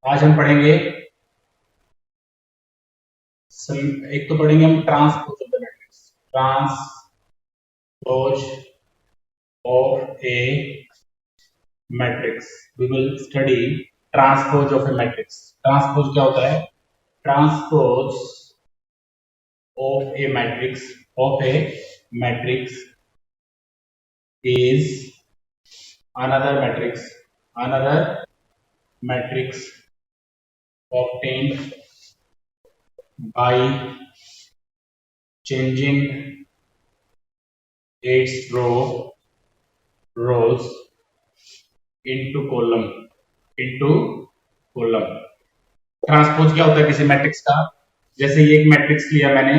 आज हम पढ़ेंगे एक तो पढ़ेंगे हम transpose of the matrix. Transpose of a matrix. We will study transpose of a matrix. Transpose क्या होता है? Transpose of a matrix is another matrix another matrix obtained by changing its rows into column। Transpose क्या होता है किसी matrix का? जैसे ये एक मैट्रिक्स लिया मैंने,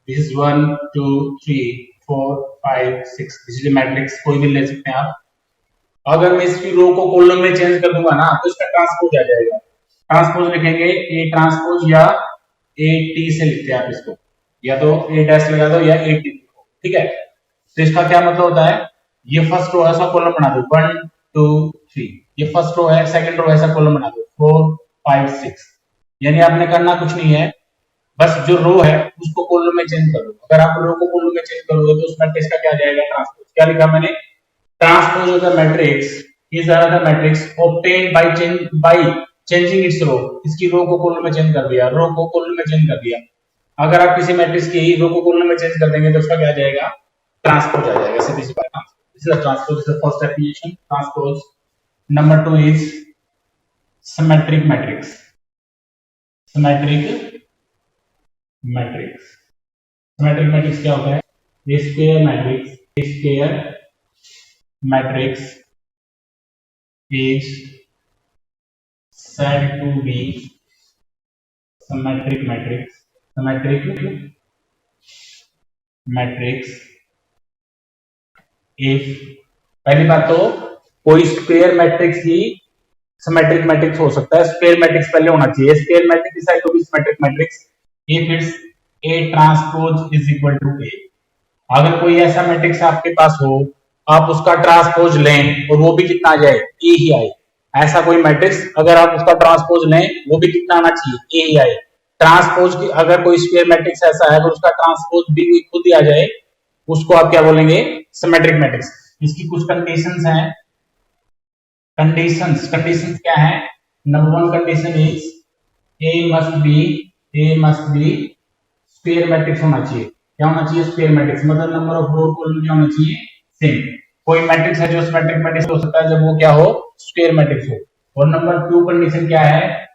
this is 1 2 3 4 5 6, this is matrix, कोई भी ले सकते हैं आप। अगर मैं इसकी रो को कॉलम में चेंज कर दूंगा ना तो इसका ट्रांसपोज आ जाएगा। ट्रांसपोज लिखेंगे ए ट्रांसपोज या ए टी से लिखते हैं आप इसको, या तो ए डैश लगा दो या ए टी लिखो, ठीक है। तो इसका क्या मतलब होता है? ये फर्स्ट रो ऐसा कॉलम बना दो 1 2 3, ये फर्स्ट रो है, सेकंड रो ऐसा कॉलम बना दो 4 5 6। यानी आपने करना कुछ नहीं है, बस जो रो है उसको कॉलम में चेंज कर दो। अगर आप रो को कॉलम में चेंज करोगे तो उस मैट्रिक्स का क्या आ जाएगा? ट्रांसपोज। क्या लिखा मैंने? Transpose of the matrix is another matrix obtained by changing its row. इसकी रो को कॉलम में चेंज कर दिया, रो को कॉलम में चेंज कर दिया। अगर आप किसी मैट्रिक्स की रो को कॉलम में चेंज कर देंगे तो उसका क्या आ जाएगा? ट्रांसपोज आ जाएगा। सीधी सी बात। This is transpose, is the first definition transpose. Number 2 is symmetric matrix. Symmetric matrix, symmetric matrix क्या होता है? A square matrix, a square matrix is said to be symmetric matrix। symmetric matrix if, पहली बात तो कोई square matrix ही symmetric matrix हो सकता है। स्क्वायर मैट्रिक्स पहले होना चाहिए। Square matrix is said to be symmetric matrix if its A transpose is equal to A. अगर कोई ऐसा मैट्रिक्स आपके पास हो, आप उसका ट्रांसपोज लें और वो भी कितना आ जाए? ए ही आए। ऐसा कोई मैट्रिक्स अगर आप उसका ट्रांसपोज लें वो भी कितना आना चाहिए? ए ही आए। ट्रांसपोज की अगर कोई स्क्वायर मैट्रिक्स ऐसा है अगर उसका ट्रांसपोज भी खुद ही आ जाए, उसको आप क्या बोलेंगे? Symmetric matrix. इसकी कुछ कंडीशंस हैं। कंडीशंस क्या है? Number 1 condition is a must be square matrix होना चाहिए। क्या होना चाहिए? Square matrix. मतलब नंबर ऑफ रो कॉलम क्या होना चाहिए? सेम। कोई मैट्रिक्स है जो सिमेट्रिक मैट्रिक्स हो सकता है जब वो क्या हो? स्क्वायर मैट्रिक्स हो। और नंबर 2 कंडीशन क्या है?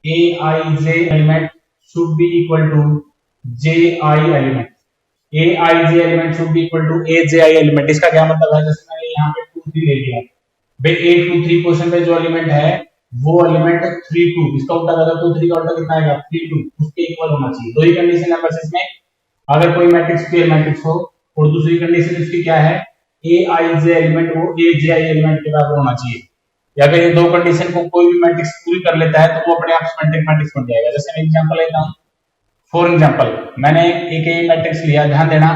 A I J element should be equal to J I element. A I J element should be equal to A J I element. इसका क्या मतलब है? जैसे मैंने यहाँ पे 2 3 ले लिया, भाई 8 2 3 क्वेश्चन में जो एलिमेंट है वो एलिमेंट 3 2, इसका उल्टा अगर 2 3 का उल्टा कितना आएगा? 3 2, उसके इक्वल होना चाहिए। दो ही कंडीशन है बस इसमें। अगर कोई मैट्रिक्स स्क्वायर मैट्रिक्स हो, और दूसरी कंडीशन इसकी क्या है? ए आई जे एलिमेंट वो ए जे आई एलिमेंट के बराबर होना चाहिए। या अगर ये दो कंडीशन को कोई भी मैट्रिक्स पूरी कर लेता है तो वो अपने आप सिमेट्रिक मैट्रिक्स बन जाएगा। जैसे मैं एग्जांपल लेता हूं। फॉर एग्जांपल मैंने एक ए मैट्रिक्स लिया, ध्यान देना,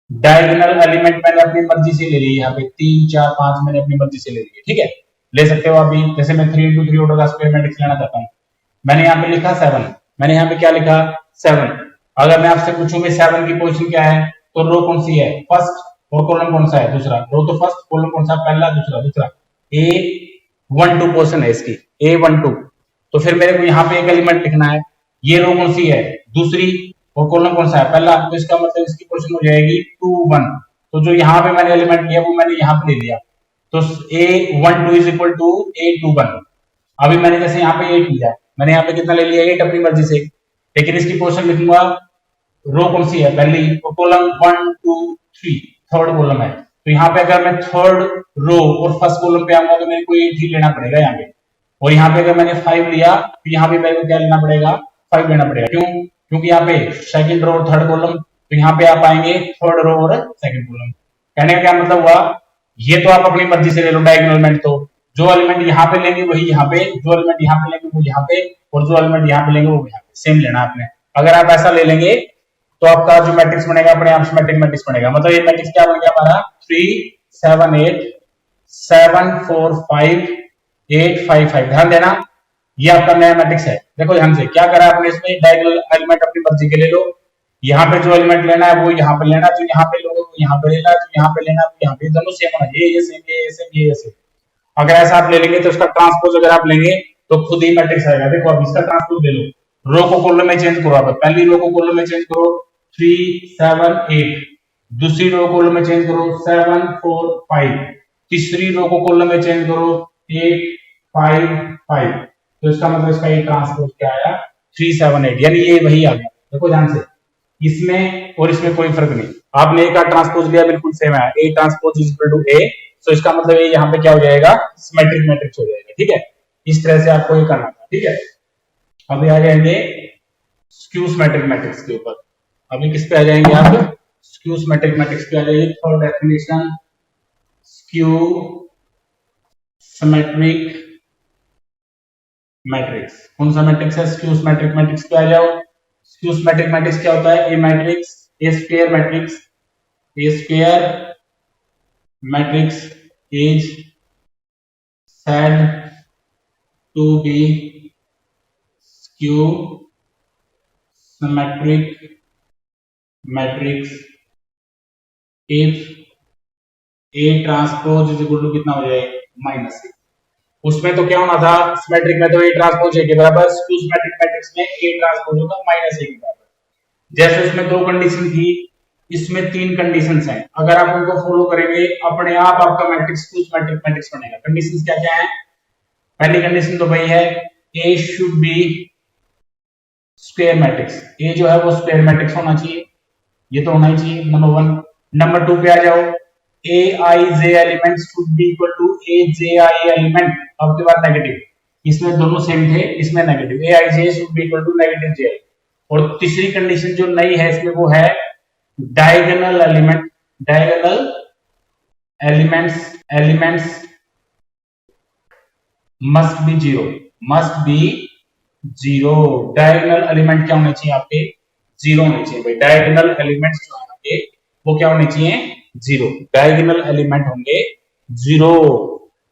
डायगोनल एलिमेंट मैंने अपनी मर्जी से ले ली। यहाँ पे 3 4 5 मैंने अपनी मर्जी से ले लिए, ठीक है, ले सकते हो आप भी। जैसे मैं 3 into 3 ऑर्डर का स्क्वायर मैट्रिक्स लेना चाहता हूँ, मैंने यहाँ पे लिखा 7, मैंने यहाँ पे क्या लिखा? 7। अगर मैं आपसे पूछूंगी 7 की पोजीशन क्या है, तो रो कौन सी है? फर्स्ट। और कॉलम कौन सा है? दूसरा। रो तो फर्स्ट, कॉलम कौन सा? पहला, दूसरा, दूसरा। ए 1 2 पोजीशन है इसकी, ए 1 2। तो फिर मेरे को यहाँ पे एक एलिमेंट लिखना है, ये रो कौन सी है? दूसरी। और कॉलम कौन सा है? पहला। तो इसका मतलब इसकी पोजीशन हो जाएगी 2 1। तो जो यहाँ पे मैंने एलिमेंट लिया वो मैंने यहाँ पे ले लिया, तो ए 1 2 इज इक्वल टू ए 2 1। अभी मैंने जैसे यहाँ पे 8 लिया, मैंने यहाँ पे कितना ले लिया? 8 अपनी मर्जी से, लेकिन इसकी पोजीशन लिखूंगा, रो कौन सी है? पहली। और कॉलम 1 2 3 थर्ड कॉलम है। तो यहाँ पे अगर मैं थर्ड रो और फर्स्ट कॉलम पे आऊंगा तो मेरे को 8 ही लेना पड़ेगा यहाँ पे। और यहाँ पे अगर मैंने 5 लिया तो यहाँ पे मेरे को क्या लेना पड़ेगा? 5 लेना पड़ेगा। क्यों? क्योंकि यहाँ पे सेकंड रो और थर्ड कॉलम, तो यहाँ पे आप आएंगे थर्ड रो और सेकंड कॉलम। कहने का क्या मतलब हुआ? ये तो आप अपनी मर्जी से ले लो डायगोनल एलिमेंट, तो जो एलिमेंट यहाँ पे लेंगे वही यहाँ पे, जो एलिमेंट यहाँ पे लेंगे वो यहाँ पे, और जो एलिमेंट यहाँ पे लेंगे वो यहाँ पे, सेम लेना आपने। अगर आप ऐसा ले लेंगे तो आपका जो मैट्रिक्स बनेगा अपने आप सिमेट्रिक मैट्रिक्स बनेगा। मतलब ये मैट्रिक्स क्या बन गया हमारा? 3 7 8 7 4 5 8 5 5। ध्यान देना, ये आपका नया मैट्रिक्स है। देखो ध्यान से क्या करा आपने, इसमें डायगोनल एलिमेंट अपनी मर्जी के ले लो, यहाँ पे जो एलिमेंट लेना है वो यहाँ पे लेना, जो यहाँ पे लो यहाँ पे लेना, जो यहाँ पे लेना वो यहाँ पे, दोनों सेम होना चाहिए, ये सेम ये सेम ये सेम। अगर ऐसा आप ले लेंगे तो उसका ट्रांसपोज अगर आप लेंगे तो खुद ही मैट्रिक्स आएगा। देखो अब इसका ट्रांसपोज ले लो, रो को कॉलम में चेंज करो, आप पहली रो को कॉलम में चेंज करो 3 7 8, दूसरी रो को कॉलम में चेंज करो 7 4 5, तीसरी रो को कॉलम में चेंज करो 8 5 5। तो इसका मतलब इसका ये ट्रांसपोज क्या आया 3 7 8, यानी ये वही आ गया। देखो ध्यान से, इसमें और इसमें कोई फर्क नहीं, आपने ए का ट्रांसपोज लिया बिल्कुल सेम है, A transpose is equal to A, तो इसका मतलब ये यहाँ पे क्या हो जाएगा सिमेट्रिक मैट्रिक्स हो जाएगा। ठीक है, इस तरह से आपको ये करना था। ठीक है, अभी आ जाएंगे स्क्यू सिमेट्रिक मैट्रिक्स के ऊपर। अभी किस पे आ जाएंगे आप, स्क्यू सिमेट्रिक मैट्रिक्स पे आ जाइए। For definition skew symmetric matrix, कौन सा मैट्रिक्स है, स्क्यू सिमेट्रिक मैट्रिक्स पे आ जाओ। स्क्यू सिमेट्रिक मैट्रिक्स क्या होता है, a matrix, a square matrix, a square matrix is said to be skew symmetric matrix if A transpose is equal to कितना हो जाए -6। उसमें तो क्या होना था, सिमेट्रिक में तो A ट्रांसपोज A के बराबर, स्क्यू सिमेट्रिक मैट्रिक्स में A ट्रांसपोज होगा -1 के बराबर। जैसे उसमें दो कंडीशन थी, इसमें 3 कंडीशंस हैं, अगर आप उनको फॉलो करेंगे अपने आप आपका मैट्रिक्स स्क्यू सिमेट्रिक मैट्रिक्स बनेगा। कंडीशंस क्या क्या है, पहली कंडीशन तो वही है A should be square matrix, A जो है वो स्क्वायर मैट्रिक्स होना चाहिए, ये तो होना ही चाहिए नंबर 1। नंबर 2 पे आ जाओ, Aij element should be equal to Aji element, अब के बाद नेगेटिव, इसमें दोनों सेम थे, इसमें negative, Aij should be equal to negative Ji। और तीसरी कंडीशन जो नई है इसमें वो है diagonal element, diagonal elements must be zero, must be zero. Diagonal element क्या होने चाहिए आपके, जीरो होने चाहिए भाई। डायगोनल एलिमेंट्स जो है आपके वो क्या होने चाहिए, जीरो। डायगोनल एलिमेंट होंगे जीरो,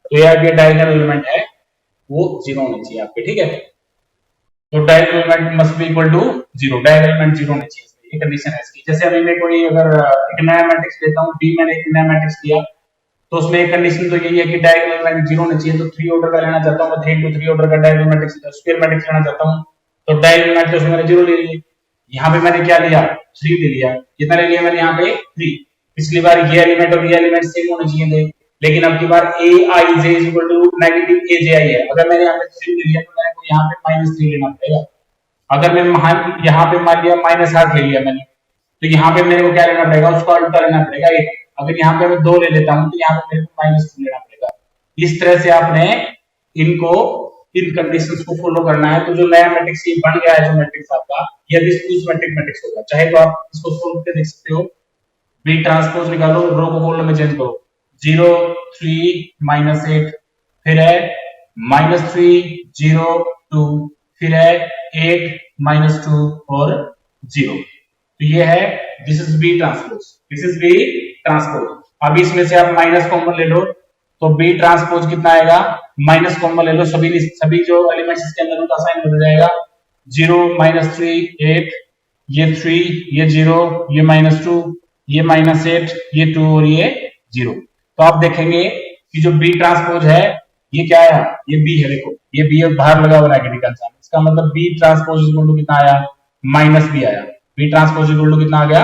तो ये आपके डायगोनल एलिमेंट है वो जीरो होने चाहिए आपके। ठीक है, तो diagonal element must be equal to zero, diagonal element zero होने चाहिए, ये कंडीशन है इसकी। जैसे अभी मैं कोई अगर एक नया मैट्रिक्स लेता हूं, बी मैंने एक नया मैट्रिक्स लिया, तो उसमें एक कंडीशन तो यही है कि डायगोनल एलिमेंट जीरो होने चाहिए। तो 3 ऑर्डर का लेना चाहता हूं, 3 into 3 ऑर्डर का डायगोनल मैट्रिक्स स्क्वायर मैट्रिक्स लेना चाहता हूं, तो डायगोनल मैट्रिक्स मैंने जीरो ले लिया। यहाँ पे मैंने क्या लिया, 3 ले लिया। कितना ले लिया मैंने यहाँ पे 3। पिछली बार ये एलिमेंट और ये एलिमेंट सेम होने चाहिए थे, लेकिन अब की बार aij is equal to negative aji है। अगर मैंने यहाँ पे 3 ले लिया तो मेरे को यहाँ पे -3 लेना पड़ेगा। अगर मैं यहाँ पे मान लिया -8 ले लिया मैंने, तो यहाँ पे मेरे को क्या लेना पड़ेगा, उसका उल्टा लेना पड़ेगा 1। अगर यहाँ पे मैं 2 ले लेता हूँ तो यहाँ पे मेरे को -2 लेना पड़ेगा। इस तरह से आपने इनको, इन कंडीशंस को फॉलो करना है। तो जो नया मैट्रिक्स ये बन गया है, जो मैट्रिक्स आपका, ये भी स्क्यू सिमेट्रिक मैट्रिक्स होगा। चाहे तो आप इसको सोल्व करके देख सकते हो, बी ट्रांसपोज निकालो, रो को कॉलम में चेंज करो, 0 3 -8, फिर है -3 0 2, फिर है 8 -2 और 0। तो ये है, this is B transpose, this is B transpose. अब इसमें से आप माइनस कॉमन ले लो, तो बी ट्रांसपोज कितना आएगा, माइनस कॉमन ले लो, सभी जो एलिमेंट्स इसके अंदर उनका साइन बदल जाएगा। 0 -3 8, ये 3, ये 0, ये -2, ये -8, ये 2 और ये 0। तो आप देखेंगे कि जो बी ट्रांसपोज है ये क्या है, ये बी है। देखो ये बी बाहर लगा हुआ नेगेटिव का निशान, इसका मतलब बी ट्रांसपोज इक्वल टू कितना आया, -b आया। बी ट्रांसपोज इक्वल टू कितना आ गया,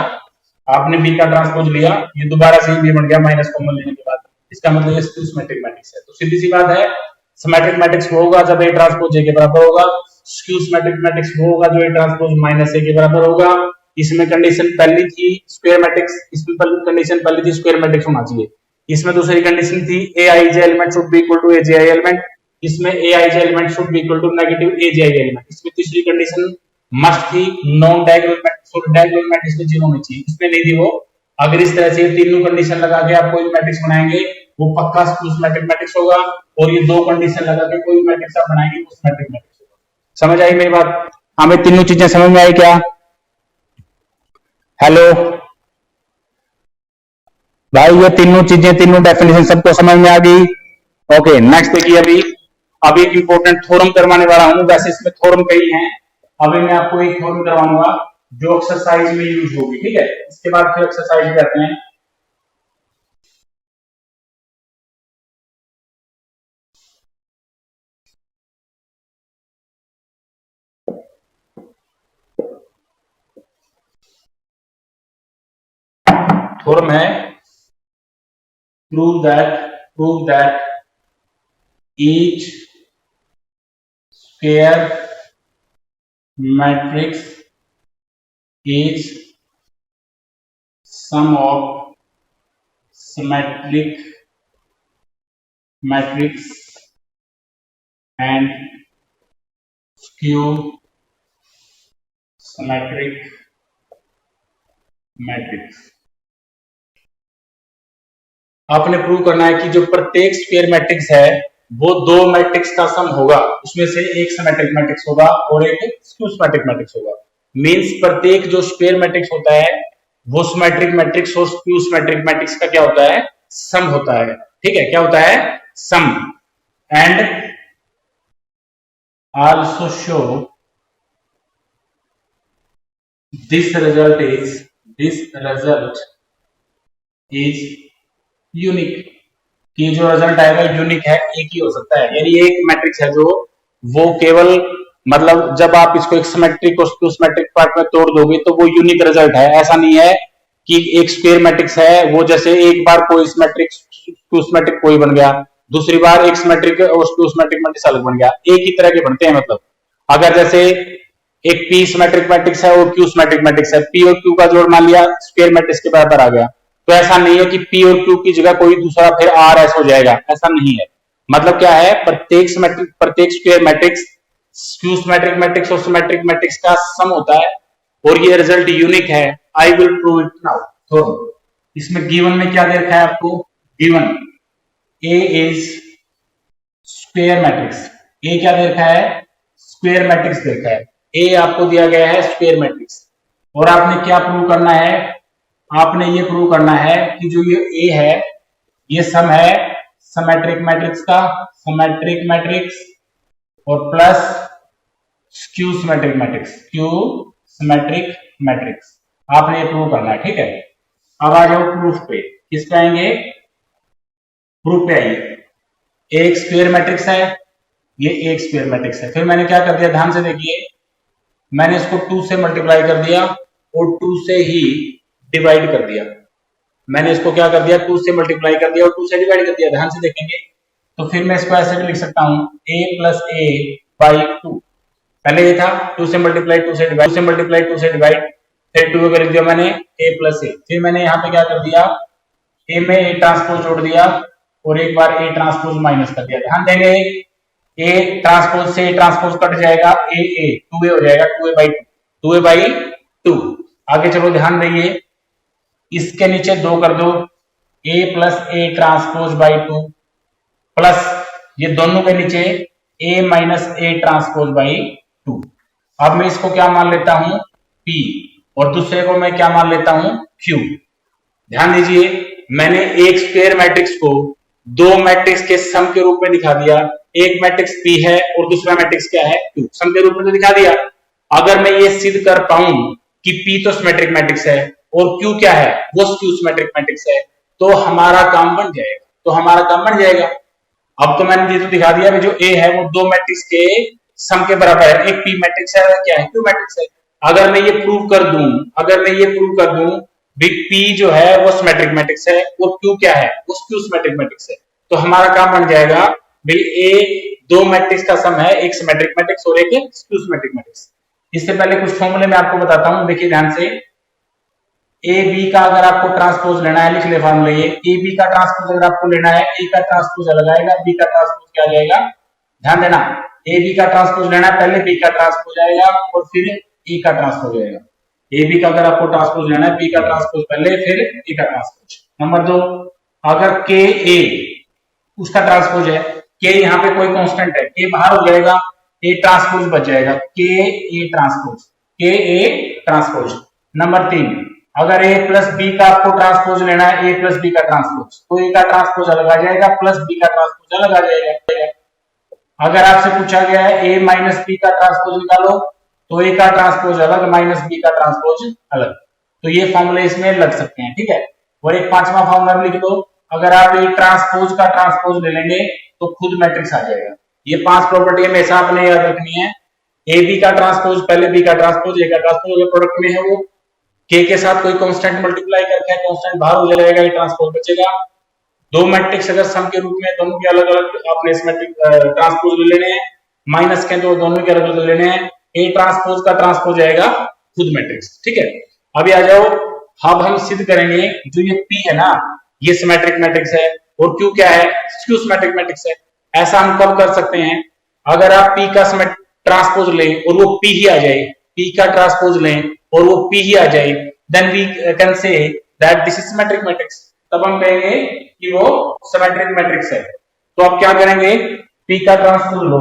आपने बी का ट्रांसपोज लिया, ये दोबारा से बी बन गया माइनस कॉमन लेने के बाद, इसका मतलब ये स्क्यू सिमेट्रिक मैट्रिक्स है। तो सीधी सी बात है, सिमेट्रिक मैट्रिक्स वो होगा जब ए ट्रांसपोज ए के बराबर होगा, स्क्यू सिमेट्रिक मैट्रिक्स वो होगा जो ए ट्रांसपोज -a के बराबर होगा। इसमें कंडीशन पहली थी स्क्वायर मैट्रिक्स, इसमें कंडीशन पहली थी स्क्वायर मैट्रिक्स होना चाहिए। इसमें दूसरी कंडीशन थी aij element should be equal to aji element, इसमें aij element should be equal to negative aji element. इसमें तीसरी कंडीशन मस्ट थी नॉन डायगोनल मैट्रिक्स, और डायगोनल मैट्रिक्स में जीरो होनी चाहिए, इसमें नहीं थी वो। अगर इस तरह से तीनों कंडीशन लगा के आप कोई मैट्रिक्स बनाएंगे वो पक्का स्क्यू सिमेट्रिक मैट्रिक्स होगा, और ये दो कंडीशन लगा के कोई मैट्रिक्स आप बनाएंगे वो सिमेट्रिक मैट्रिक्स होगा। समझ आई मेरी बात, हमें तीनों चीजें समझ में आई क्या, हेलो भाई, ये तीनों चीजें, तीनों डेफिनेशन सबको समझ में आ गई। ओके नेक्स्ट देखिए, अभी अब एक इंपॉर्टेंट थ्योरम करवाने वाला हूं, वैसे इसमें थ्योरम कई हैं, अभी मैं आपको एक थ्योरम करवाऊंगा जो एक्सरसाइज में यूज होगी, ठीक है। इसके बाद फिर एक्सरसाइज पे आते हैं। थ्योरम है prove that each square matrix is sum of symmetric matrix and skew symmetric matrix। आपने प्रूव करना है कि जो प्रत्येक स्क्वायर मैट्रिक्स है वो दो मैट्रिक्स का सम होगा, उसमें से एक सिमेट्रिक मैट्रिक्स होगा और एक स्क्यू सिमेट्रिक मैट्रिक्स होगा। मींस प्रत्येक जो स्क्वायर मैट्रिक्स होता है वो सिमेट्रिक मैट्रिक्स और स्क्यू सिमेट्रिक मैट्रिक्स का क्या होता है, सम होता है, ठीक है। क्या होता है, sum. And also show this result is unique, कि जो रिजल्ट आएगा यूनिक है, एक ही हो सकता है। यानी ये एक मैट्रिक्स है जो वो केवल मतलब जब आप इसको एक सिमेट्रिक और स्क्यू सिमेट्रिक पार्ट में तोड़ दोगे तो वो यूनिक रिजल्ट है। ऐसा नहीं है कि एक स्क्वायर मैट्रिक्स है वो जैसे एक बार कोई सिमेट्रिक स्क्यू सिमेट्रिक कोई बन गया, दूसरी बार एक सिमेट्रिक और स्क्यू सिमेट्रिक मैट्रिक्स अलग बन गया, एक ही तरह के बनते हैं। मतलब अगर जैसे एक पी सिमेट्रिक मैट्रिक्स है और क्यू सिमेट्रिक मैट्रिक्स है, पी और क्यू का जोड़ मान लिया स्क्वायर मैट्रिक्स के बराबर आ गया, तो ऐसा नहीं है कि पी और क्यू की जगह कोई दूसरा फिर आर एस हो जाएगा, ऐसा नहीं है। मतलब क्या है, प्रत्येक square matrix skew symmetric matrix और सिमेट्रिक मैट्रिक्स का सम होता है और ये रिजल्ट यूनिक है। I will prove it now. तो इसमें गिवन में क्या दे रखा है आपको, given A is square matrix, A क्या दे रखा है, स्क्वायर मैट्रिक्स दे रखा है। ए आपको दिया गया है स्क्वायर मैट्रिक्स और आपने क्या प्रूव करना है, आपने ये प्रूव करना है कि जो ये ए है ये सम है सिमेट्रिक मैट्रिक्स का, सिमेट्रिक मैट्रिक्स और plus skew symmetric matrix, skew symmetric matrix आपने ये प्रूव करना है, ठीक है। अब आ जाओ प्रूफ पे, किस पे आएंगे, प्रूफ पे आइए। एक स्क्वायर मैट्रिक्स है, ये एक स्क्वायर मैट्रिक्स है, फिर मैंने क्या कर दिया, ध्यान से देखिए, मैंने इसको 2 से मल्टीप्लाई कर दिया और 2 से ही डिवाइड कर दिया। मैंने इसको क्या कर दिया, 2 से मल्टीप्लाई कर दिया और 2 से डिवाइड कर दिया। ध्यान से देखेंगे तो फिर मैं इसको ऐसे भी लिख सकता हूं a प्लस ए बाई 2। पहले ये था 2 से मल्टीप्लाई 2 से डिवाइड, 2 से मल्टीप्लाई 2 से डिवाइड, फिर 2 कर दिया मैंने a प्लस ए, फिर मैंने यहाँ पे क्या कर दिया, a में a ट्रांसपोज जोड़ दिया और एक बार a ट्रांसपोज माइनस कर दिया। ध्यान देंगे a ट्रांसपोज से a ट्रांसपोज कट जाएगा, a 2a हो जाएगा, 2a बाई 2। आगे चलो ध्यान देंगे, इसके नीचे 2 कर दो, a plus A transpose by 2 plus ये दोनों के नीचे a minus A transpose by 2। अब मैं इसको क्या मान लेता हूं, p और दूसरे को मैं क्या मान लेता हूं, q। ध्यान दीजिए, मैंने एक स्क्वायर मैट्रिक्स को दो मैट्रिक्स के सम के रूप में दिखा दिया। एक मैट्रिक्स p है और दूसरा मैट्रिक्स क्या है, q, सम के रूप में तो दिखा दिया। अगर मैं ये सिद्ध कर पाऊं कि p तो सिमेट्रिक मैट्रिक्स है और q क्या है, वो स्क्यू सिमेट्रिक मैट्रिक्स है, तो हमारा काम बन जाएगा। अब तो मैंने ये तो दिखा दिया कि जो a है वो दो मैट्रिक्स के सम के बराबर है, एक p मैट्रिक्स है और क्या है, q मैट्रिक्स है। अगर मैं ये प्रूव कर दूं p जो है वो सिमेट्रिक मैट्रिक्स है और q क्या है, वो स्क्यू सिमेट्रिक मैट्रिक्स है, तो हमारा काम बन जाएगा भाई a दो मैट्रिक्स का सम है, एक सिमेट्रिक मैट्रिक्स और एक स्क्यू सिमेट्रिक मैट्रिक्स। इससे पहले कुछ फॉर्मूले मैं आपको बताता हूं, देखिए ध्यान से। ए बी का अगर आपको ट्रांसपोज लेना है, लिख ले फॉर्मूला ये, ए बी का ट्रांसपोज अगर आपको लेना है, ए का ट्रांसपोज अलग आएगा, बी का ट्रांसपोज क्या जाएगा, ध्यान देना, ए बी का ट्रांसपोज लेना है, पहले बी का ट्रांसपोज आएगा और फिर ए का ट्रांसपोज आएगा। ए बी का अगर आपको ट्रांसपोज लेना है, बी का ट्रांसपोज पहले फिर ए का ट्रांसपोज। नंबर 2, अगर के ए उसका ट्रांसपोज है, के यहाँ पे कोई कांस्टेंट है, के बाहर हो जाएगा, ए ट्रांसपोज बच जाएगा, के ए ट्रांसपोज। नंबर 3, अगर a प्लस बी का आपको ट्रांसपोज लेना है, a प्लस बी का ट्रांसपोज, तो a का ट्रांसपोज अलग आ जाएगा प्लस b का ट्रांसपोज अलग आ जाएगा। अगर आपसे पूछा गया है ए माइनस बी का ट्रांसपोज निकालो, तो ए का ट्रांसपोज अलग माइनस बी का ट्रांसपोज अलग, तो ये फॉर्मूले इसमें लग सकते हैं, ठीक है। और एक पांचवा फॉर्मूला लिख दो, अगर आप ए ट्रांसपोज का ट्रांसपोज ले लेंगे तो खुद मैट्रिक्स आ जाएगा। ये 5 प्रॉपर्टी हमेशा आपने याद रखनी है। ए बी का ट्रांसपोज पहले बी का ट्रांसपोज, ए का ट्रांसपोज प्रोडक्ट में है वो के साथ कोई कांस्टेंट मल्टीप्लाई करके कांस्टेंट बाहर हो जाएगा, ये ट्रांसपोज बचेगा। दो मैट्रिक्स अगर सम के रूप में दोनों के अलग अलग आपने इस मैट्रिक ट्रांसपोज ले लेने हैं, माइनस के तो दोनों के अलग अलग ले लेने हैं, ए ट्रांसपोज का ट्रांसपोज आएगा खुद मैट्रिक्स, ठीक है। अभी आ जाओ, अब हम सिद्ध करेंगे जो ये P है ना, ये सिमेट्रिक मैट्रिक्स है और Q क्या है, स्क्यू सिमेट्रिक मैट्रिक्स है। ऐसा हम कब कर सकते हैं, अगर आप P का ट्रांसपोज लें और वो P ही आ जाए, P का ट्रांसपोज लें और वो P ही आ जाए, then we can say that this is symmetric matrix, तब हम कहेंगे कि वो सिमेट्रिक मैट्रिक्स है। तो अब क्या करेंगे, P का ट्रांसपोज लो,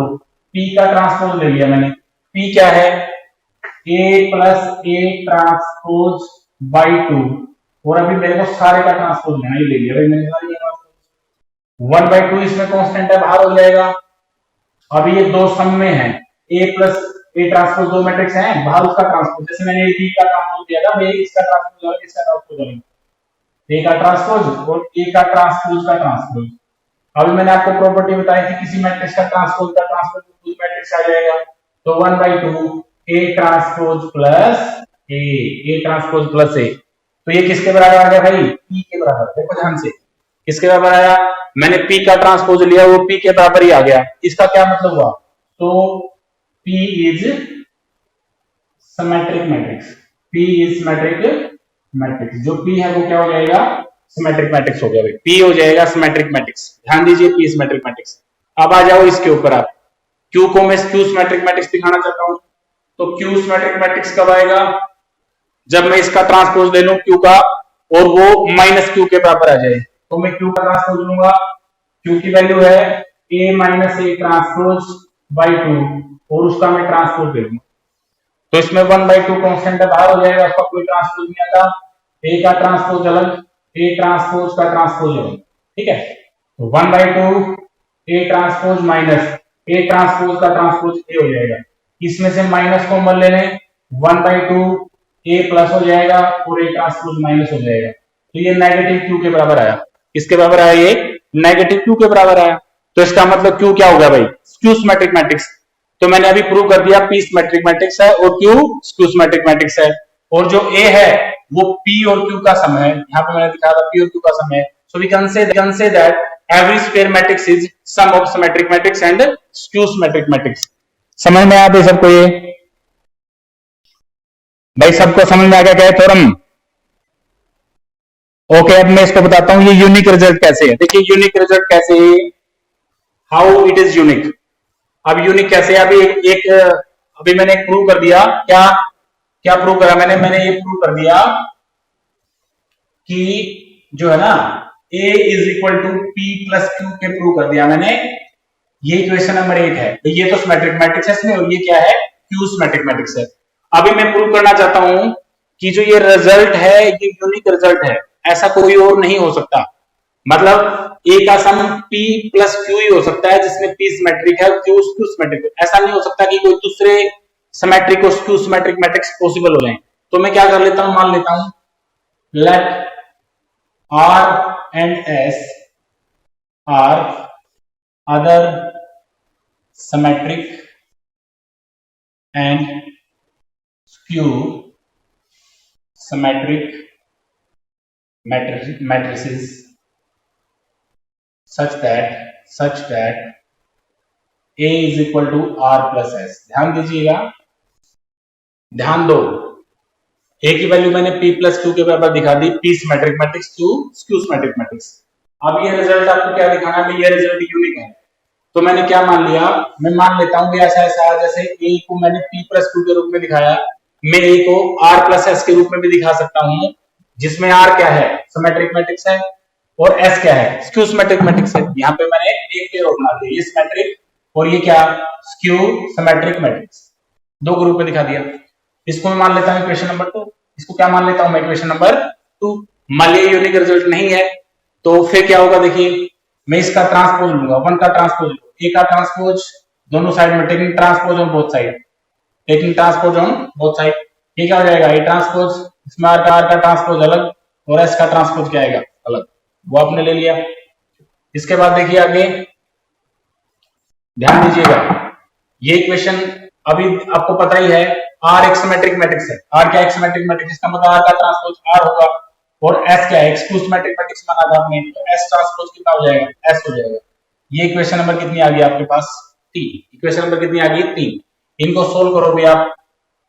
P का ट्रांसपोज ले लिया मैंने, P क्या है, A plus A transpose by 2, और अभी मेरे को सारे का ट्रांसपोज लेना ही ले लिया भाई मैंने सारे का ट्रांसपोज, 1/2 इसमें कांस्टेंट है बाहर हो जाएगा। अभी ये दो सम में है, A प्लस A ट्रांसपोज दो मैट्रिक्स हैं, बाहर उसका ट्रांसपोज, जैसे मैंने B का ट्रांसपोज दिया था, मैं इसका ट्रांसपोज और इसका ट्रांसपोज लूंगा, ए का ट्रांसपोज और ए का ट्रांसपोज का ट्रांसपोज। अभी मैंने आपको प्रॉपर्टी बताई थी, किसी मैट्रिक्स का ट्रांसपोज का ट्रांसपोज खुद मैट्रिक्स आ जाएगा, तो 1/2 A transpose plus A transpose plus A, तो ये किसके बराबर आ गया भाई, पी के बराबर। देखो ध्यान से, किसके बराबर आया, मैंने पी का ट्रांसपोज लिया, वो पी के बराबर ही आ गया। इसका क्या मतलब हुआ, तो P is symmetric matrix, P is symmetric matrix, जो P है वो क्या हो जाएगा, सिमेट्रिक मैट्रिक्स हो गया भाई, P हो जाएगा सिमेट्रिक मैट्रिक्स। ध्यान दीजिए, P सिमेट्रिक मैट्रिक्स। अब आ जाओ इसके ऊपर, आप Q को मैं Q सिमेट्रिक मैट्रिक्स दिखाना चाहता हूं, तो Q सिमेट्रिक मैट्रिक्स कब आएगा, जब मैं इसका ट्रांसपोज ले लूं Q का और वो माइनस Q के बराबर आ जाए, तो मैं Q का ट्रांसपोज लूंगा, Q की वैल्यू है A minus A transpose by 2 और उसका मैं ट्रांसपोज ले लूंगा, तो इसमें 1/2 कांस्टेंट बाहर हो जाएगा, उसका कोई ट्रांसपोज नहीं आता, ए का ट्रांसपोज अलग, ए ट्रांसपोज का ट्रांसपोज अलग, ठीक है। तो 1/2 A transpose minus A transpose का ट्रांसपोज ए हो जाएगा, इसमें से माइनस कॉमन ले लें, 1/2 ए प्लस हो जाएगा और ए ट्रांसपोज माइनस हो जाएगा, तो ये नेगेटिव क्यू के बराबर आया। किसके बराबर आया, ये नेगेटिव क्यू के बराबर आया। तो इसका मतलब क्यू क्या होगा भाई, स्क्यू सिमेट्रिक मैट्रिक्स। तो मैंने अभी प्रूव कर दिया P सिमेट्रिक मैट्रिक्स है और Q स्क्यू सिमेट्रिक मैट्रिक्स है, और जो A है वो P और Q का सम है, यहाँ पे मैंने दिखाया था P और Q का सम है। So we can say that every square matrix is sum of symmetric matrix and skew symmetric matrix. समझ में आया सबको, ये भाई सबको समझ में आ गया क्या है थ्योरम? ओके, अब मैं इसको बताता हूं ये यूनिक रिजल्ट कैसे है। देखिए यूनिक रिजल्ट कैसे है, हाउ इट इज यूनिक। अब यूनिक कैसे, अभी मैंने प्रूव कर दिया, क्या क्या प्रूव करा मैंने ये प्रूव कर दिया कि जो है ना A is equal to P plus Q के प्रूव कर दिया मैंने। ये इक्वेशन नंबर 1 है, तो ये तो सिमेट्रिक मैट्रिक्स है इसमें, और ये क्या है, Q सिमेट्रिक मैट्रिक्स है। अभी मैं प्रूव करना चाहता हूं कि जो ये रिजल्ट है ये यूनिक रिजल्ट है, ऐसा कोई और नहीं हो सकता। मतलब A का सम P प्लस Q ही हो सकता है, जिसमें P सिमेट्रिक है, Q स्क्यू सिमेट्रिक। ऐसा नहीं हो सकता कि कोई दूसरे सिमेट्रिक और स्क्यू सिमेट्रिक मैट्रिक्स पॉसिबल हो जाए। तो मैं क्या कर लेता हूं, मान लेता हूं late R and S are other symmetric and skew symmetric matrices such that A is equal to R plus S। ध्यान दीजिएगा, ध्यान दो, A की वैल्यू मैंने P प्लस Q के बराबर दिखा दी, P symmetric matrix, Q skew symmetric matrix. अब ये रिजल्ट आपको क्या दिखाना है, ये रिजल्ट यूनिक है। तो मैंने क्या मान लिया, मैं मान लेता हूं कि ऐसा जैसे A को मैंने P प्लस Q के रूप में दिखाया, मैं A को R प्लस S के रूप में भी दिखा सकता हूं, जिसमें R क्या है, सिमेट्रिक मैट्रिक्स है, और S क्या है, स्क्यू सिमेट्रिक मैट्रिक्स है। यहाँ पे मैंने एक पेयर बना दिया, ये सिमेट्रिक और ये क्या, स्क्यू सिमेट्रिक मैट्रिक्स, दो ग्रुप में दिखा दिया। इसको मैं मान लेता हूं इक्वेशन नंबर 2, इसको क्या मान लेता हूं मैं, इक्वेशन नंबर 2। मान लिया यूनिक रिजल्ट नहीं है, तो फिर क्या होगा, देखिए मैं इसका ट्रांसपोज लूंगा, 1 का ट्रांसपोज, A का ट्रांसपोज दोनों साइड में, taking transpose on both side, taking transpose on both side, ये क्या हो जाएगा, ए ट्रांसपोज, इसमें आर का ट्रांसपोज अलग और एस का ट्रांसपोज क्या आएगा, अलग, वो आपने ले लिया। इसके बाद देखिए आगे, ध्यान दीजिएगा, ये इक्वेशन अभी आपको पता ही है, आर एक सिमेट्रिक मैट्रिक्स है, आर क्या, एक सिमेट्रिक मैट्रिक्स, इसका मतलब आर का ट्रांसपोज आर होगा, और एस क्या है, एक्स टू सिमेट्रिक मैट्रिक्स माना था आपने, तो एस ट्रांसपोज कितना हो जाएगा, एस हो जाएगा। ये इक्वेशन नंबर कितनी आ गई आपके पास, 3, इक्वेशन नंबर कितनी आ गई, 3, इनको सोल्व करोगे आप,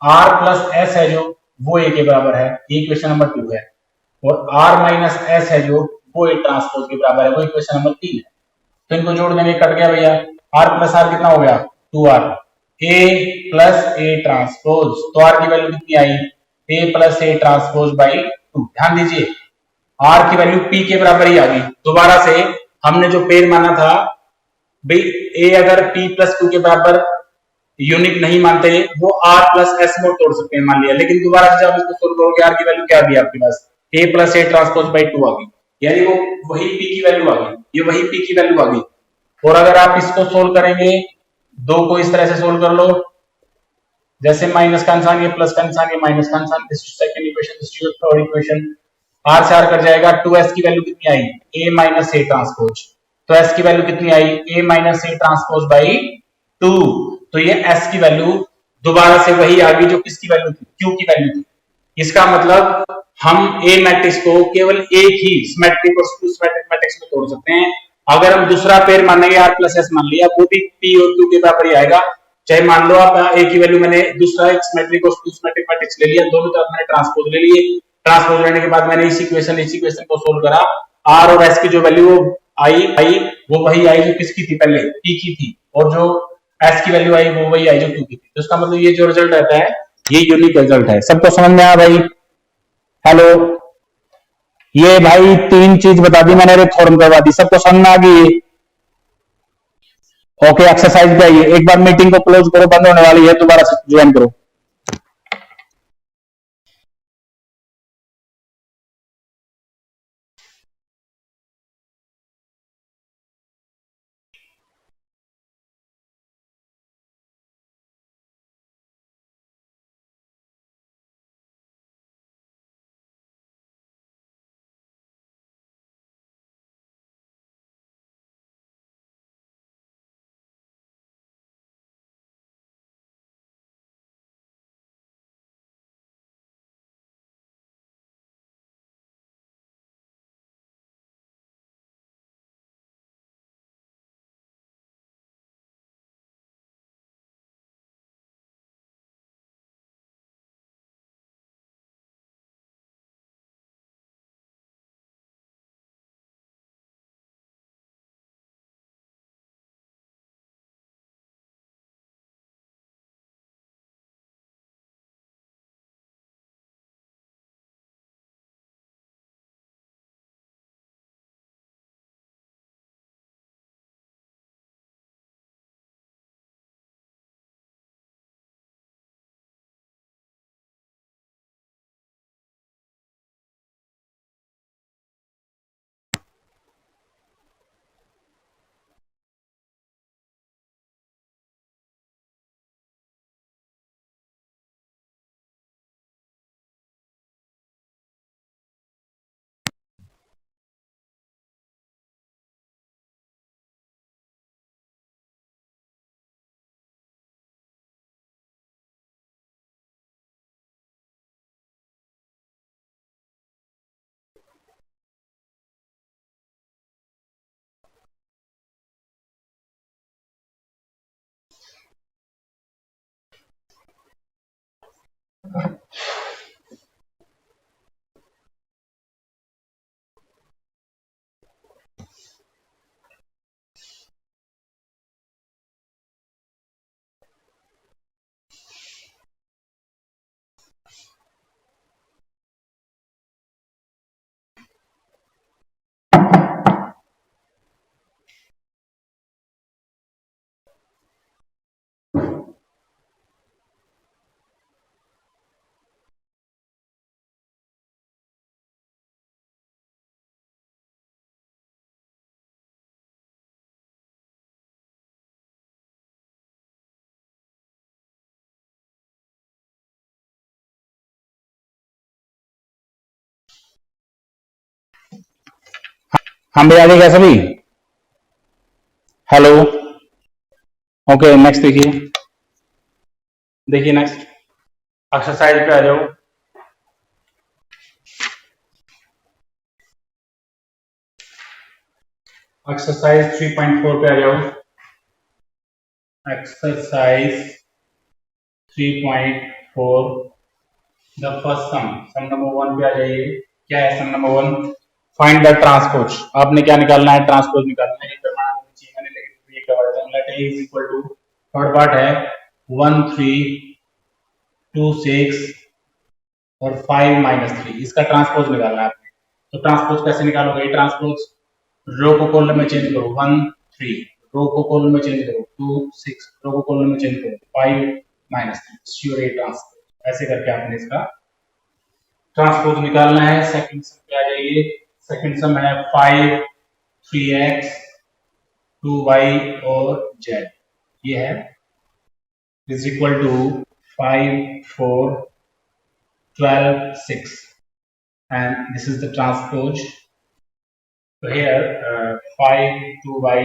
आर प्लस एस है जो, वो ए के बराबर है, ये इक्वेशन नंबर 2 है, और आर माइनस एस है जो, वो ए ट्रांसपोज के बराबर है, वो इक्वेशन नंबर 3 है। तो इनको जोड़ देंगे, कट गया भैया, आर प्लस आर कितना हो गया, 2r, A plus A transpose, तो आर की वैल्यू कितनी आई, ए प्लस ए ट्रांसपोज बाई 2। ध्यान दीजिए, आर की वैल्यू पी के बराबर ही आ गई, दोबारा से हमने जो पेड़ माना था भाई, ए अगर पी प्लस 2 के बराबर यूनिक नहीं मानते, वो आर प्लस एस में तोड़ सकते हैं मान लिया, लेकिन दोबारा से जब इसको सोल्व करोगे, आर की वैल्यू क्या आ गई आपके पास, ए प्लस ए ट्रांसपोज बाई 2 आ गई, यानी वो वही पी की वैल्यू आ गई, ये वही पी की वैल्यू आ गई। और अगर आप इसको सोल्व करेंगे, दो को इस तरह से सोल्व कर लो, जैसे माइनस का निशान, ये प्लस का निशान, ये माइनस का निशान, this is second equation, this is third equation, R से आर कट जाएगा, 2s की वैल्यू कितनी आई, a माइनस ए ट्रांसपोज, तो s की वैल्यू कितनी आई, a minus A transpose by 2, तो ये s की वैल्यू दोबारा से वही आ गई जो किसकी वैल्यू थी, q की वैल्यू थी। इसका मतलब हम a मैट्रिक्स को केवल एक ही सिमेट्रिक और सिमेट्रिक मैट्रिक्स में तोड़ सकते हैं। अगर हम दूसरा पेयर मानेंगे, r प्लस एस मान लिया, वो भी p और q के बराबर ही आएगा, चाहे मान लो आप a की वैल्यू मैंने दूसरा एक सिमेट्रिक और सिमेट्रिक मैट्रिक्स ले लिया, दोनों तरफ मैंने ट्रांसपोज ले लिए, ट्रांसपोज लेने के बाद मैंने इस इक्वेशन को सोल्व करा, आर और एस की जो वैल्यू आई वो वही आई जो किसकी थी, पहले पी की थी, और जो एस की वैल्यू आई वो वही आई जो क्यू की थी। तो इसका मतलब ये जो रिजल्ट रहता है, ये यूनिक रिजल्ट है। सबको समझ में आया भाई? हेलो, ये भाई 3 चीज बता दी मैंने, फॉर्म करवा दी, सबको समझ में आ गई? ओके, एक्सरसाइज पे आइए, एक बार मीटिंग को क्लोज करो, बंद होने वाली है, दोबारा से ज्वाइन करो। हम भी आ जाएगा सभी। हेलो। ओके नेक्स्ट देखिए। देखिए नेक्स्ट एक्सरसाइज पे आ जाओ। एक्सरसाइज 3.4 पे आ जाओ। Exercise 3.4 the first sum number 1 पे आ जाइए। क्या है sum number 1? Find the transpose. आपने क्या निकालना है? ट्रांसपोज निकालना है। ये प्रमाण नीचे मैंने लेट ये करवा देता हूं। Let A is equal to third part है 1 3 2 6 और 5 -3। इसका ट्रांसपोज निकालना है आपने। तो ट्रांसपोज कैसे निकालोगे? ट्रांसपोज रो को कॉलम में चेंज करो 1 3, रो को कॉलम में चेंज करो 2 6, रो को कॉलम में चेंज करो 5 -3। Sure A transpose. ऐसे करके आपने इसका ट्रांसपोज निकालना है। सेकंड सम पे आ जाइए। सेकंड सम है 5 3x 2y और z। ये है is equal to 5 4 12 6 and this is the transpose. So here 5 2y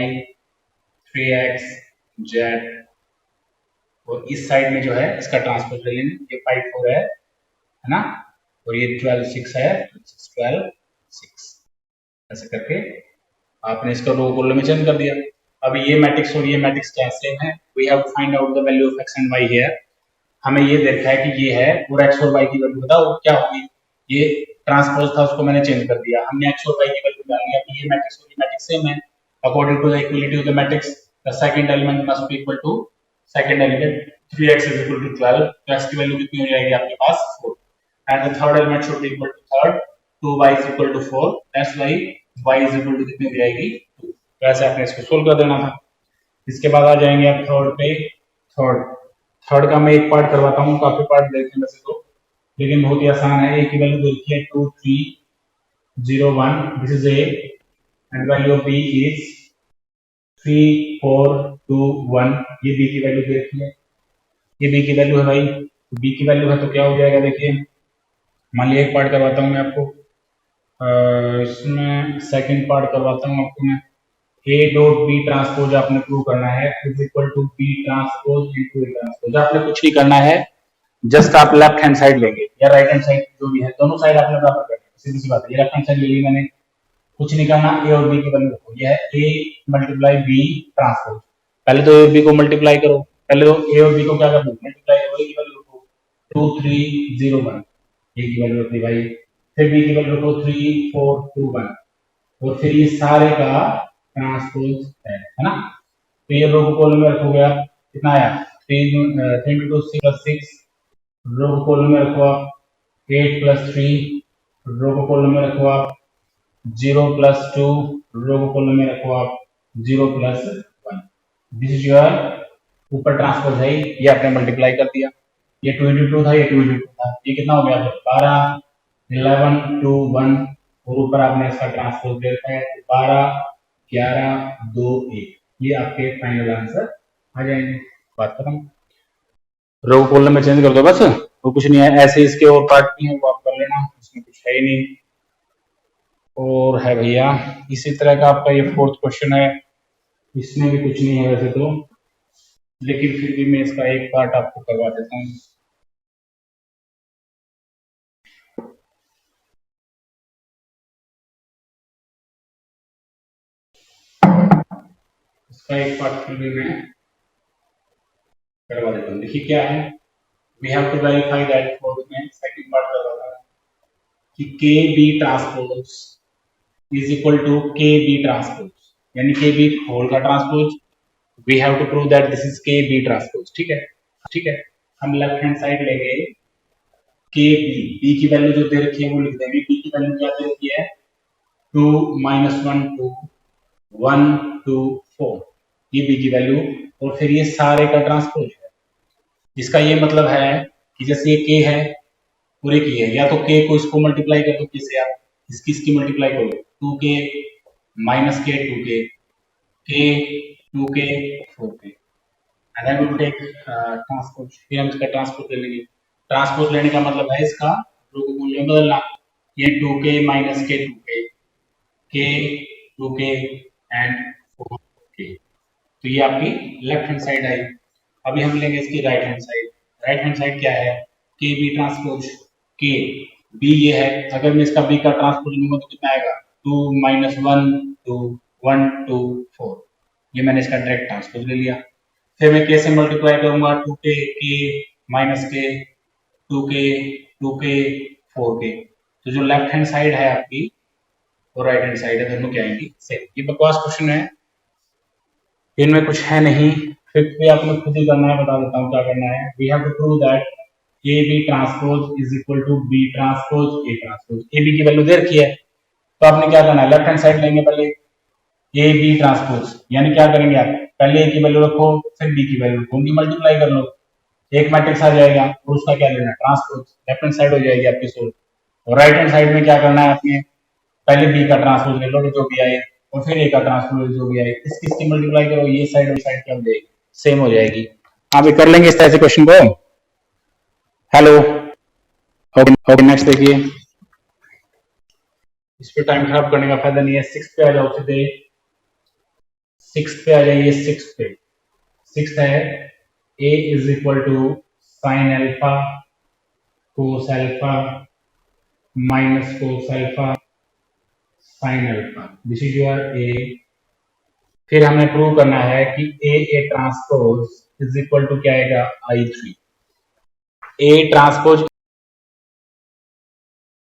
3x z और इस साइड में जो है इसका ट्रांसपोज ले लेंगे। ये 5 4 है ना, और ये 12 6 है, 12 6। ऐसे करके आपने इसका रो कॉलम में चेंज कर दिया। अब ये मैट्रिक्स और ये मैट्रिक्स क्या सेम है? We have to find out the value of x and y here. हमें ये देखा है कि ये है और x और y की वैल्यू बताओ क्या होगी। ये ट्रांसपोज था, उसको मैंने चेंज कर दिया। हमने x और y की वैल्यू डाल दिया। ये मैट्रिक्स और ये मैट्रिक्स सेम है। According to the equality of the matrix the second element must be equal to second element 3x is equal to 12। तो x की वैल्यू कितनी हो जाएगी आपके पास 4 and the third element should be equal to third 2y is equal to 4। that's why y is equal to कितनी हो जाएगी 2। तो ऐसे आपने इसको सोल्व कर देना था। इसके बाद आ जाएंगे आप थर्ड पे। थर्ड थर्ड का मैं एक पार्ट करवाता हूँ, काफी पार्ट देखें वैसे तो, लेकिन बहुत ही आसान है। ए की वैल्यू देखिए 2 3 0 1, this is A and value of B is 3 4 2 1। ये बी की वैल्यू देखिए, ये बी की वैल्यू है भाई। बी की वैल्यू है तो क्या हो जाएगा देखिए। मान लिया एक पार्ट करवाता हूँ मैं आपको, इसमें सेकंड पार्ट करवाता हूँ आपको मैं। ए डॉट बी ट्रांसपोज आपने प्रूव करना है is equal to B transpose into A transpose. आपने कुछ नहीं करना है, जस्ट आप लेफ्ट हैंड साइड लेंगे या राइट हैंड साइड जो भी है, दोनों साइड आपने बराबर करना है। सीधी सी बात है। ये लेफ्ट हैंड साइड ले ली मैंने, कुछ नहीं करना। ए और बी की वैल्यू रखो। ये है ए मल्टीप्लाई बी ट्रांसपोज। पहले तो ए और बी को मल्टीप्लाई करो। पहले तो ए और बी को क्या कर दो मल्टीप्लाई करो। ए की वैल्यू रखो 2 3 0 1, ए की वैल्यू रखी भाई। फिर बी की वैल्यू रखो 3 4 2 1 और फिर ये सारे का ट्रांसपोज है ना। तो ये रो को कॉलम में रखोगे आप, कितना आया 3 3 6 6। रो को कॉलम में रखो आप 8 + 3, रो को कॉलम में रखो आप 0 + 2, रो को कॉलम में रखो आप 0 + 1। दिस इज योर ऊपर ट्रांसपोज है। ये आपने मल्टीप्लाई कर दिया। ये 2 × 2 था, ये 2 × 2 था, ये कितना हो गया 12 11 2 1 और ऊपर आपने इसका ट्रांसपोज दे रखा है 12 11 2 1। ये आपके फाइनल आंसर आ जाएंगे। बात खत्म। रो कॉलम में चेंज कर दो बस, वो कुछ नहीं है। ऐसे इसके और पार्ट भी हैं वो आप कर लेना, इसमें कुछ है ही नहीं। और है भैया इसी तरह का आपका ये फोर्थ क्वेश्चन है। इसमें भी कुछ नहीं है वैसे तो, लेकिन फिर भी मैं इसका एक पार्ट आपको करवा देता हूँ। इसका एक पार्ट फिर भी मैं करवा देता हूँ। देखिए क्या है, we have to verify that. Fourth में सेकंड पार्ट करवा था कि K B transpose is equal to K B transpose, यानी के बी होल का transpose. We have to prove that this is K B transpose. ठीक है, ठीक है। हम लेफ्ट हैंड साइड लेंगे के बी, बी की वैल्यू जो दे रखी है वो लिख देंगे। बी की वैल्यू क्या दे रखी है 2 -1 2 1 2 4, ये बी की वैल्यू। और फिर ये सारे का ट्रांसपोज है, जिसका ये मतलब है कि जैसे ये के है पूरे की है, या तो के को इसको मल्टीप्लाई कर दो किससे आप, इसकी मल्टीप्लाई करो 2k -k 2k 2k 4k and then we will take transpose. फिर हम इसका ट्रांसपोज ले लेंगे। ट्रांसपोज लेने का मतलब है इसका रो को मूल्य में बदलना। ये 2k -k 2k k 2k and 4k। तो ये आपकी लेफ्ट हैंड साइड आई। अभी हम लेंगे इसकी right hand side. Right hand side क्या है? के बी ट्रांसपोज के बी ये है, अगर मैं इसका बी का ट्रांसपोज लूंगा तो कितना आएगा? 2 माइनस 1 2 1 2 4। ये मैंने इसका डायरेक्ट ट्रांसपोज ले लिया। फिर मैं के से मल्टीप्लाई करूंगा 2k के माइनस के 2k 2k 4k। तो जो लेफ्ट हैंड साइड है आपकी और राइट हैंड साइड है, दोनों क्या आएंगी? सेम। ये बकवास क्वेश्चन है, इनमें कुछ है नहीं, फिर भी आपने खुद ही करना है। बता देता हूँ क्या करना है। We have to prove that A B transpose is equal to B transpose A transpose. A B की वैल्यू दे रखी है, तो आपने क्या करना है? लेफ्ट हैंड साइड लेंगे पहले ए बी ट्रांसपोज, यानी क्या करेंगे आप? पहले ए की वैल्यू रखो, फिर बी की वैल्यू रखो, उनकी मल्टीप्लाई कर लो, एक मैट्रिक्स आ जाएगा और उसका क्या लेना? ट्रांसपोज। लेफ्ट हैंड साइड हो जाएगी आपकी सोल्व। और राइट हैंड साइड में क्या करना है आपने? पहले बी का ट्रांसपोज ले लो जो भी आए, और फिर ए का ट्रांसपोज जो भी आए, इसकी मल्टीप्लाई करो, ये साइड और साइड क्या हो जाएगी? सेम हो जाएगी। आप कर लेंगे इस तरह से क्वेश्चन को। हेलो, ओके नेक्स्ट देखिए। इस पे टाइम खराब करने का फायदा नहीं है। 6 पे आ जाओ सीधे। 6 पे आ जाइए। 6 पे 6 है a is equal to sine alpha cos alpha minus cos alpha sine alpha. This is your a। फिर हमें प्रूव करना है कि A transpose is equal to क्या आएगा? I3। A transpose